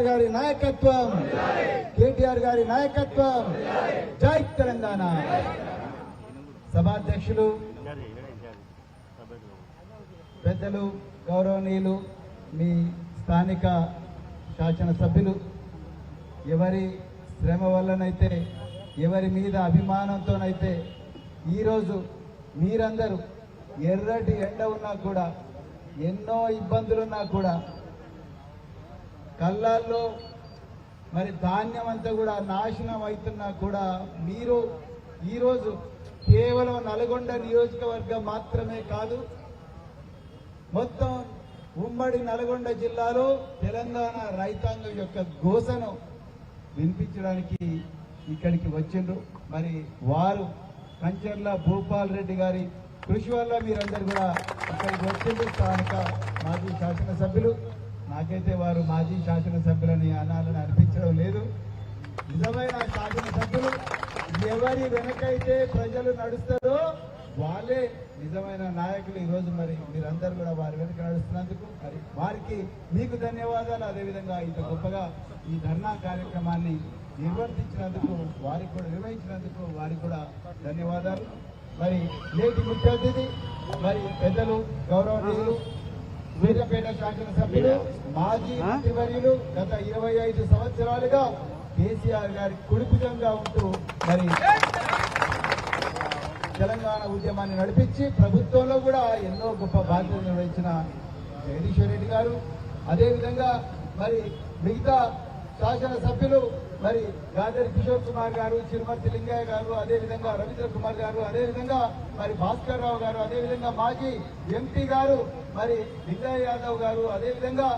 గారి నాయకత్వం, కేటీఆర్ గారి నాయకత్వం. జై తెలంగాణ. సభాధ్యక్షులు పెద్దలు గౌరవనీయులు మీ స్థానిక శాసనసభ్యులు, ఎవరి శ్రమ వల్లనైతే ఎవరి మీద అభిమానంతోనైతే ఈరోజు మీరందరూ ఎర్రటి ఎండ ఉన్నా కూడా, ఎన్నో ఇబ్బందులున్నా కూడా, కళ్ళాల్లో మరి ధాన్యం అంతా కూడా నాశనం అవుతున్నా కూడా మీరు ఈరోజు కేవలం నల్గొండ నియోజకవర్గం మాత్రమే కాదు, మొత్తం ఉమ్మడి నల్గొండ జిల్లాలో తెలంగాణ రైతాంగం యొక్క ఘోషను వినిపించడానికి ఇక్కడికి వచ్చిండ్రు. మరి వారు కంచర్ల భూపాల్ రెడ్డి గారి కృషి వల్ల మీరందరూ కూడా ఇక్కడికి వచ్చిండ్రు. స్థానిక మాజీ శాసనసభ్యులు, నాకైతే వారు మాజీ శాసనసభ్యులని అనాలని అనిపించడం లేదు. నిజమైన శాసనసభ్యులు ఎవరి వెనకైతే ప్రజలు నడుస్తారో వాళ్ళే నిజమైన నాయకులు. ఈరోజు మరి మీరందరూ కూడా వారి వెనుక నడుస్తున్నందుకు మరి వారికి మీకు ధన్యవాదాలు. అదేవిధంగా ఇంత గొప్పగా ఈ ధర్నా కార్యక్రమాన్ని నిర్వర్తించినందుకు, వారికి కూడా నిర్వహించినందుకు వారికి కూడా ధన్యవాదాలు. మరి నేటి ముఖ్య అతిథి మరి పెద్దలు గౌరవనీయులు సూర్యాపేట శాసనసభ్యులు, మాజీ మంత్రివర్యులు, గత 25 సంవత్సరాలుగా కేసీఆర్ గారి కుడిభుజంగా ఉంటూ మరి తెలంగాణ ఉద్యమాన్ని నడిపించి ప్రభుత్వంలో కూడా ఎన్నో గొప్ప బాధ్యతలు నిర్వహించిన జగదీశ్వర్ రెడ్డి గారు, అదేవిధంగా మరి మిగతా శాసనసభ్యులు మరి గాదరి కిషోర్ కుమార్ గారు, చిరుమర్తి లింగయ్య గారు, అదేవిధంగా రవీంద్ర కుమార్ గారు, అదేవిధంగా మరి భాస్కర్ రావు గారు, అదేవిధంగా మాజీ ఎంపీ గారు మరి లింగయ్య యాదవ్ గారు, అదేవిధంగా